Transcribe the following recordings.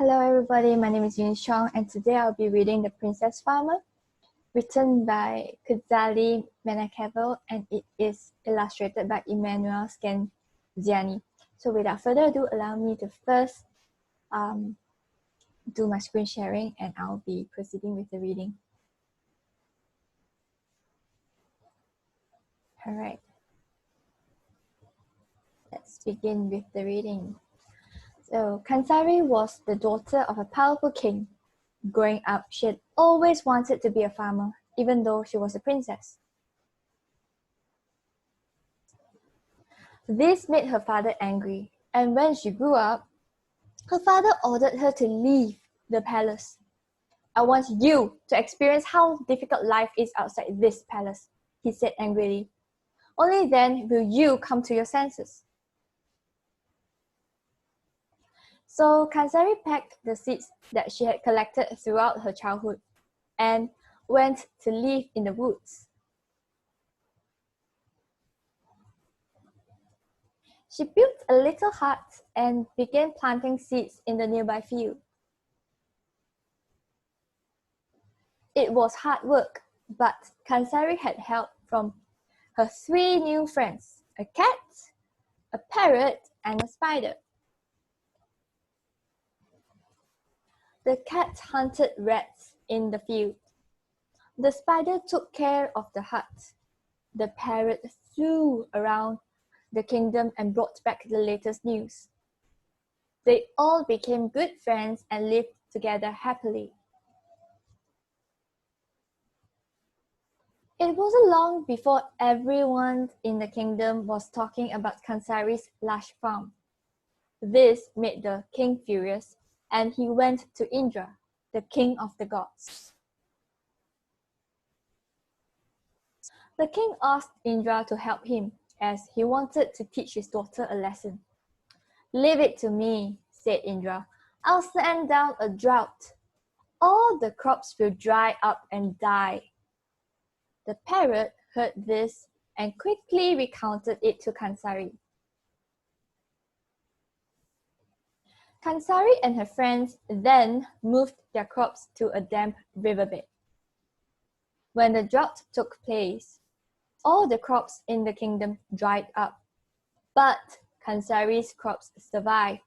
Hello everybody, my name is Eunice Chong and today I'll be reading The Princess Farmer, written by Kuzhali Manickave, and it is illustrated by Eunice Chong. So without further ado, allow me to first do my screen sharing and I'll be proceeding with the reading. Alright, let's begin with the reading. So Kansari was the daughter of a powerful king. Growing up, she had always wanted to be a farmer, even though she was a princess. This made her father angry, and when she grew up, her father ordered her to leave the palace. "I want you to experience how difficult life is outside this palace," he said angrily. "Only then will you come to your senses." So Kansari packed the seeds that she had collected throughout her childhood and went to live in the woods. She built a little hut and began planting seeds in the nearby field. It was hard work, but Kansari had help from her 3 new friends, a cat, a parrot, and a spider. The cat hunted rats in the field. The spider took care of the hut. The parrot flew around the kingdom and brought back the latest news. They all became good friends and lived together happily. It wasn't long before everyone in the kingdom was talking about Kansari's lush farm. This made the king furious, and he went to Indra, the king of the gods. The king asked Indra to help him, as he wanted to teach his daughter a lesson. "Leave it to me," said Indra. "I'll send down a drought. All the crops will dry up and die." The parrot heard this and quickly recounted it to Kansari. Kansari and her friends then moved their crops to a damp riverbed. When the drought took place, all the crops in the kingdom dried up, but Kansari's crops survived.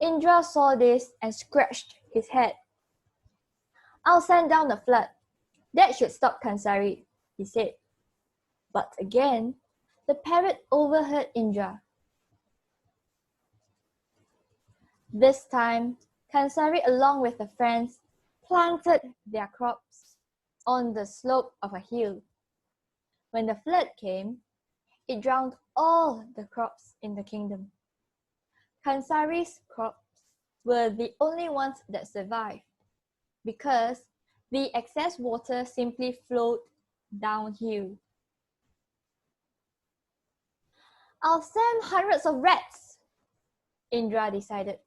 Indra saw this and scratched his head. "I'll send down a flood. That should stop Kansari," he said. But again, the parrot overheard Indra. This time, Kansari, along with her friends, planted their crops on the slope of a hill. When the flood came, it drowned all the crops in the kingdom. Kansari's crops were the only ones that survived, because the excess water simply flowed downhill. "I'll send hundreds of rats," Indra decided.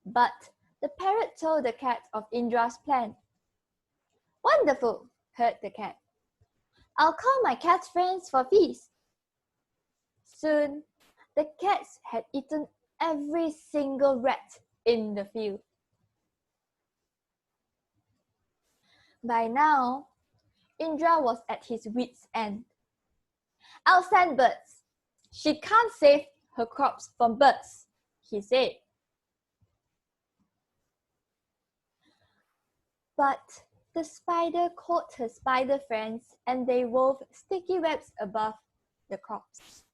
But the parrot told the cat of Indra's plan. "Wonderful," heard the cat. "I'll call my cat friends for a feast." Soon, the cats had eaten every single rat in the field. By now, Indra was at his wits' end. "I'll send birds. She can't save her crops from birds," he said. But the spider caught her spider friends and they wove sticky webs above the crops.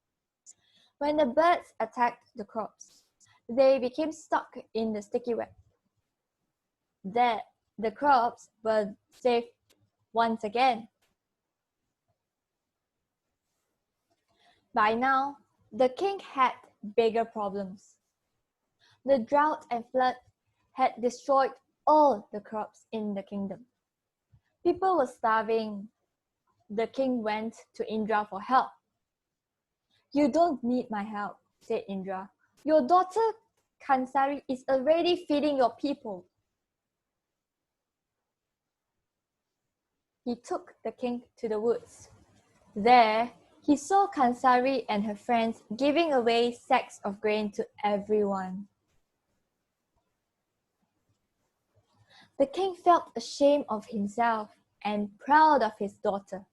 When the birds attacked the crops, they became stuck in the sticky web. There, the crops were saved once again. By now, the king had bigger problems. The drought and flood had destroyed all the crops in the kingdom. People were starving. The king went to Indra for help. "You don't need my help," said Indra. "Your daughter Kansari is already feeding your people." He took the king to the woods. There, He saw Kansari and her friends giving away sacks of grain to everyone. The king felt ashamed of himself and proud of his daughter.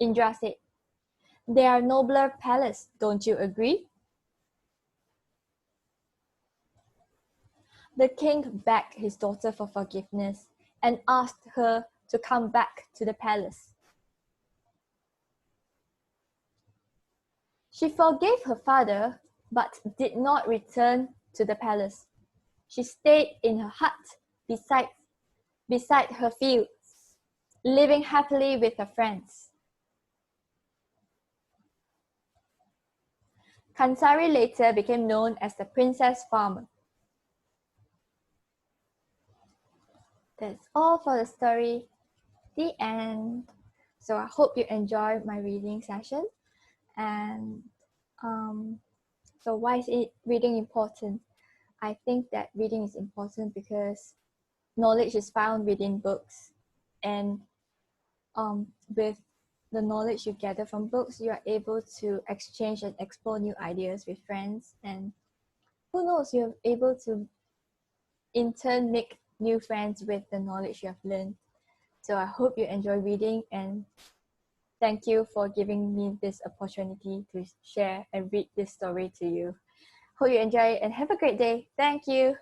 Indra said, "They are nobler palace, don't you agree?" The king begged his daughter for forgiveness and asked her to come back to the palace. She forgave her father, but did not return to the palace. She stayed in her hut beside her fields, living happily with her friends. Kansari later became known as the Princess Farmer. That's all for the story. The end. So I hope you enjoyed my reading session. And so why is reading important? I think that reading is important because knowledge is found within books, and with the knowledge you gather from books, you are able to exchange and explore new ideas with friends, and who knows, you're able to in turn make new friends with the knowledge you have learned. So I hope you enjoy reading, and thank you for giving me this opportunity to share and read this story to you. Hope you enjoy it and have a great day. Thank you.